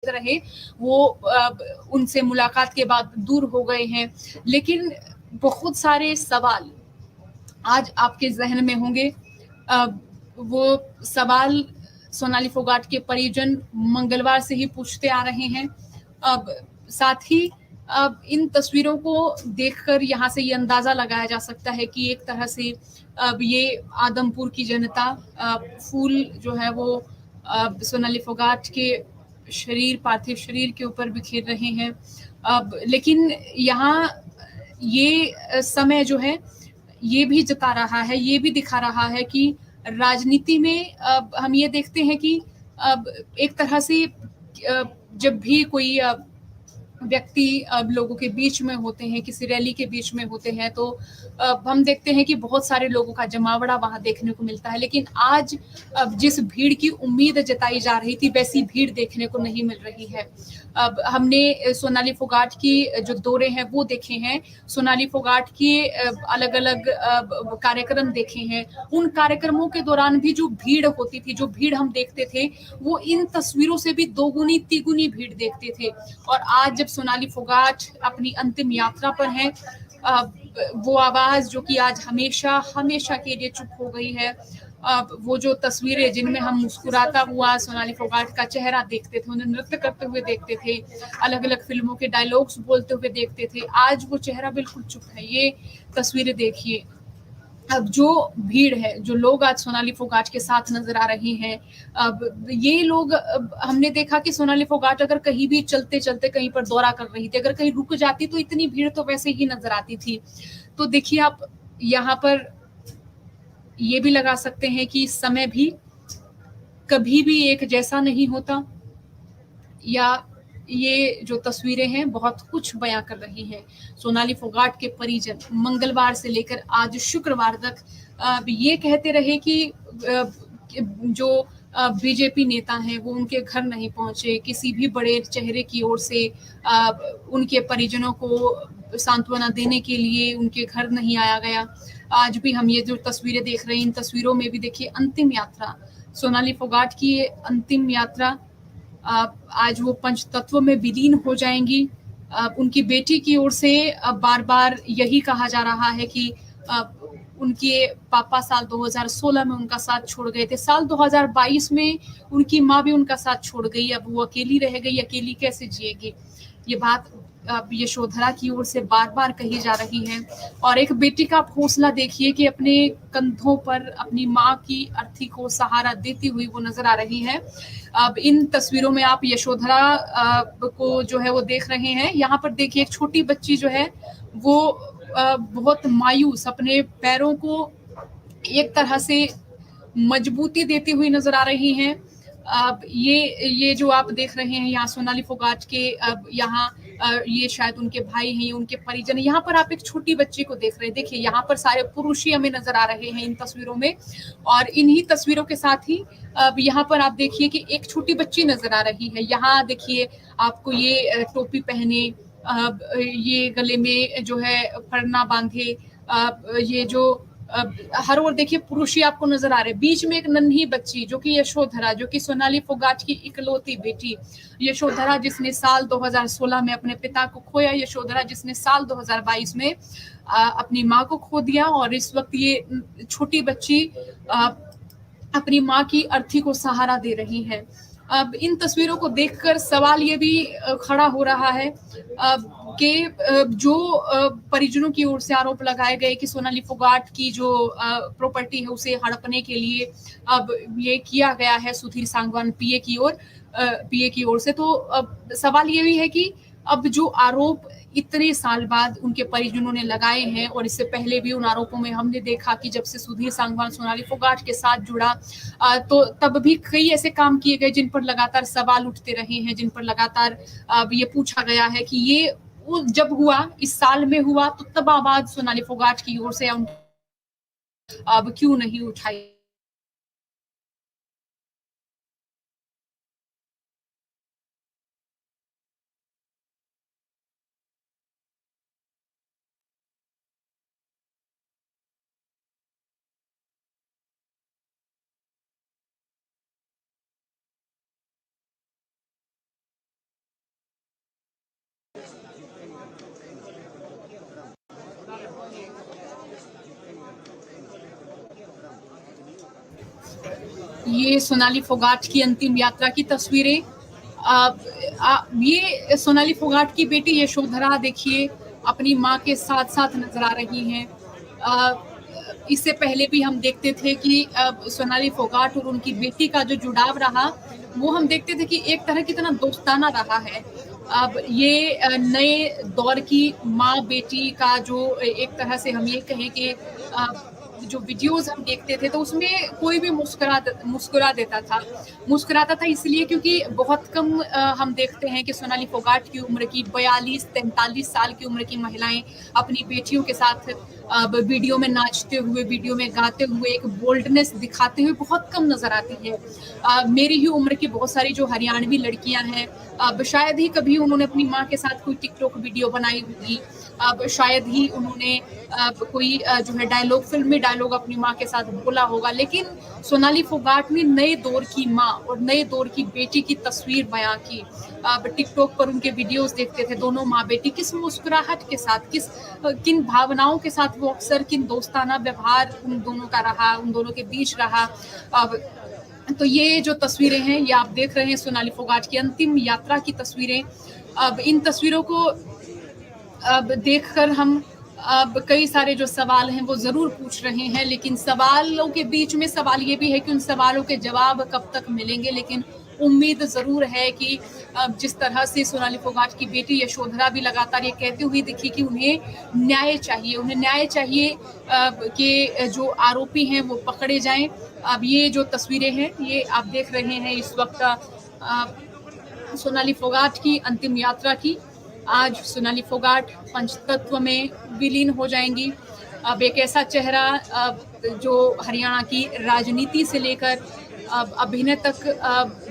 रहे वो उनसे मुलाकात के बाद दूर हो गए हैं। लेकिन बहुत सारे सवाल आज आपके ज़हन में होंगे। वो सवाल सोनाली फोगाट के परिजन मंगलवार से ही पूछते आ रहे हैं। अब साथ ही अब इन तस्वीरों को देखकर यहाँ से ये अंदाज़ा लगाया जा सकता है कि एक तरह से अब ये आदमपुर की जनता फूल जो है वो सोनाली फोगाट के पार्थिव शरीर के ऊपर बिखेर रहे हैं। अब लेकिन यहाँ ये समय जो है ये भी जता रहा है, ये भी दिखा रहा है कि राजनीति में अब हम ये देखते हैं कि अब एक तरह से जब भी कोई व्यक्ति अब लोगों के बीच में होते हैं, किसी रैली के बीच में होते हैं, तो हम देखते हैं कि बहुत सारे लोगों का जमावड़ा वहाँ देखने को मिलता है। लेकिन आज अब जिस भीड़ की उम्मीद जताई जा रही थी, वैसी भीड़ देखने को नहीं मिल रही है। अब हमने सोनाली फोगाट की जो दौरे हैं वो देखे हैं, सोनाली फोगाट के अलग-अलग कार्यक्रम देखे हैं। उन कार्यक्रमों के दौरान भी जो भीड़ होती थी, जो भीड़ हम देखते थे, वो इन तस्वीरों से भी दोगुनी तिगुनी भीड़ देखते थे। और आज जब सोनाली फोगाट अपनी अंतिम यात्रा पर हैं, वो आवाज जो कि आज हमेशा हमेशा के लिए चुप हो गई है। वो जो तस्वीरें जिनमें हम मुस्कुराता हुआ सोनाली फोगाट का चेहरा देखते थे, उन्हें नृत्य करते हुए देखते थे, अलग-अलग फिल्मों के डायलॉग्स बोलते हुए देखते थे, आज वो चेहरा बिल्कुल चुप है। ये तस्वीरें देखिए। अब जो भीड़ है, जो लोग आज सोनाली फोगाट के साथ नज़र आ रहे हैं, अब ये लोग हमने देखा कि सोनाली फोगाट अगर कहीं भी चलते-चलते कहीं पर दौरा कर रही थी, अगर कहीं रुक जाती तो इतनी भीड़ तो वैसे ही नज़र आती थी। तो देखिए आप यहाँ पर ये भी लगा सकते हैं कि समय भी कभी भी एक जैसा नहीं होता, या ये जो तस्वीरें हैं बहुत कुछ बयां कर रही हैं। सोनाली फोगाट के परिजन मंगलवार से लेकर आज शुक्रवार तक ये कहते रहे कि जो बीजेपी नेता हैं वो उनके घर नहीं पहुंचे, किसी भी बड़े चेहरे की ओर से उनके परिजनों को सांत्वना देने के लिए उनके घर नहीं आया गया। आज भी हम ये जो तस्वीरें देख रहे हैं, इन तस्वीरों में भी देखिए अंतिम यात्रा, सोनाली फोगाट की ये अंतिम यात्रा आज वो पंचतत्व में विलीन हो जाएंगी। उनकी बेटी की ओर से बार-बार यही कहा जा रहा है कि उनके पापा साल 2016 में उनका साथ छोड़ गए थे। साल 2022 में उनकी माँ भी उनका साथ छोड़ गई। अब वो अकेली रह गई, अकेली कैसे जिएगी? ये बात यशोधरा की ओर से बार-बार कही जा रही है। और एक बेटी का आप हौसला देखिए कि अपने कंधों पर अपनी माँ की अर्थी को सहारा देती हुई वो नज़र आ रही है। अब इन तस्वीरों में आप यशोधरा को जो है वो देख रहे हैं। यहाँ पर देखिए एक छोटी बच्ची जो है वो बहुत मायूस अपने पैरों को एक तरह से मजबूती देती हुई नज़र आ रही हैं। अब ये जो आप देख रहे हैं यहाँ सोनाली फोगाट के अब यहाँ ये शायद उनके भाई हैं, ये उनके परिजन हैं। यहाँ पर आप एक छोटी बच्ची को देख रहे हैं। देखिए यहाँ पर सारे पुरुष ही हमें नज़र आ रहे हैं इन तस्वीरों में, और इन्हीं तस्वीरों के साथ ही अब यहाँ पर आप देखिए कि एक छोटी बच्ची नज़र आ रही है। यहाँ देखिए आपको ये टोपी पहने, ये गले में जो है पड़ना बांधे, ये जो हर ओर देखिए पुरुष ही आपको नजर आ रहे हैं। बीच में एक नन्ही बच्ची जो कि यशोधरा, जो कि सोनाली फोगाट की इकलौती बेटी, यशोधरा जिसने साल 2016 में अपने पिता को खोया, यशोधरा जिसने साल 2022 में अपनी माँ को खो दिया, और इस वक्त ये छोटी बच्ची अपनी माँ की अर्थी को सहारा दे रही है। अब इन तस्वीरों को देखकर सवाल ये भी खड़ा हो रहा है कि जो परिजनों की ओर से आरोप लगाए गए कि सोनाली फोगाट की जो प्रॉपर्टी है उसे हड़पने के लिए अब ये किया गया है सुधीर सांगवान पीए की ओर से, तो अब सवाल ये भी है कि अब जो आरोप इतने साल बाद उनके परिजनों ने लगाए हैं, और इससे पहले भी उन आरोपों में हमने देखा कि जब से सुधीर सांगवान सोनाली फोगाट के साथ जुड़ा तो तब भी कई ऐसे काम किए गए जिन पर लगातार सवाल उठते रहे हैं, जिन पर लगातार अब ये पूछा गया है कि ये जब हुआ, इस साल में हुआ, तो तब आवाज सोनाली फोगाट की ओर से अब क्यों नहीं उठाई ये सोनाली फोगाट की अंतिम यात्रा की तस्वीरें। ये सोनाली फोगाट की बेटी यशोधरा देखिए अपनी माँ के साथ साथ नजर आ रही हैं। इससे पहले भी हम देखते थे कि सोनाली फोगाट और उनकी बेटी का जो जुड़ाव रहा वो हम देखते थे कि एक तरह की तरह दोस्ताना रहा है। अब ये नए दौर की माँ बेटी का जो एक तरह से हम ये कहें कि जो वीडियोस हम देखते थे तो उसमें कोई भी मुस्कुराता था इसलिए क्योंकि बहुत कम हम देखते हैं कि सोनाली फोगाट की उम्र की 42-43 साल की उम्र की महिलाएं अपनी बेटियों के साथ वीडियो में नाचते हुए, वीडियो में गाते हुए, एक बोल्डनेस दिखाते हुए बहुत कम नजर आती है। मेरी ही उम्र की बहुत सारी जो हरियाणवी लड़कियां हैं, अब शायद ही कभी उन्होंने अपनी माँ के साथ कोई टिकटॉक वीडियो बनाई होगी, अब शायद ही उन्होंने कोई जो है डायलॉग, फिल्मी डायलॉग अपनी माँ के साथ बोला होगा। लेकिन सोनाली फोगाट ने नए दौर की माँ और नए दौर की बेटी की तस्वीर बयां की। अब टिकटॉक पर उनके वीडियोस देखते थे दोनों माँ बेटी, किस मुस्कुराहट के साथ, किन भावनाओं के साथ वो अक्सर, किन दोस्ताना व्यवहार उन दोनों का रहा, उन दोनों के बीच रहा। अब तो ये जो तस्वीरें हैं ये आप देख रहे हैं सोनाली फोगाट की अंतिम यात्रा की तस्वीरें। अब इन तस्वीरों को अब देखकर हम अब कई सारे जो सवाल हैं वो जरूर पूछ रहे हैं, लेकिन सवालों के बीच में सवाल ये भी है कि उन सवालों के जवाब कब तक मिलेंगे। लेकिन उम्मीद जरूर है कि जिस तरह से सोनाली फोगाट की बेटी यशोधरा भी लगातार ये कहती हुई दिखी कि उन्हें न्याय चाहिए कि जो आरोपी हैं वो पकड़े जाएं। अब ये जो तस्वीरें हैं ये आप देख रहे हैं इस वक्त सोनाली फोगाट की अंतिम यात्रा की। आज सोनाली फोगाट पंचतत्व में विलीन हो जाएंगी। अब एक ऐसा चेहरा जो हरियाणा की राजनीति से लेकर अभिनय तक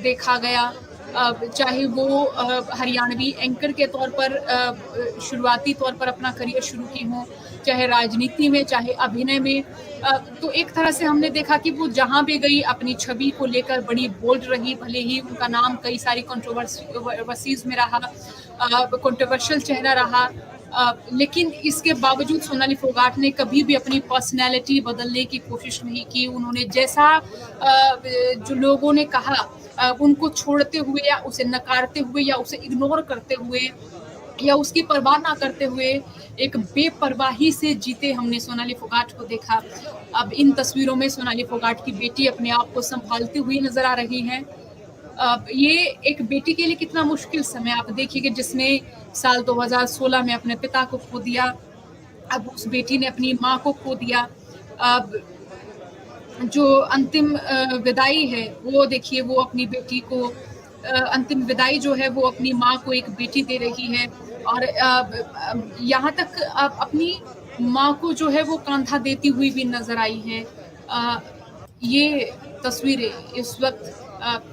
देखा गया, चाहे वो हरियाणवी एंकर के तौर पर शुरुआती तौर पर अपना करियर शुरू की हो, चाहे राजनीति में, चाहे अभिनय में, तो एक तरह से हमने देखा कि वो जहां भी गई अपनी छवि को लेकर बड़ी बोल्ड रही। भले ही उनका नाम कई सारी कंट्रोवर्सीज में रहा, कंट्रोवर्शियल चेहरा रहा, लेकिन इसके बावजूद सोनाली फोगाट ने कभी भी अपनी पर्सनैलिटी बदलने की कोशिश नहीं की। उन्होंने जैसा जो लोगों ने कहा उनको छोड़ते हुए या उसे नकारते हुए या उसे इग्नोर करते हुए या उसकी परवाह ना करते हुए एक बेपरवाही से जीते हमने सोनाली फोगाट को देखा। अब इन तस्वीरों में सोनाली फोगाट की बेटी अपने आप को संभालती हुई नजर आ रही है। अब ये एक बेटी के लिए कितना मुश्किल समय आप देखिए कि जिसने साल 2016 में अपने पिता को खो दिया, अब उस बेटी ने अपनी माँ को खो दिया। अब जो अंतिम विदाई है वो देखिए, वो अपनी बेटी को अंतिम विदाई जो है वो अपनी माँ को एक बेटी दे रही है, और यहाँ तक अपनी माँ को जो है वो कांधा देती हुई भी नजर आई है। ये तस्वीरें इस वक्त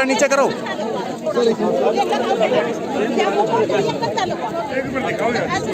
नीचे करो।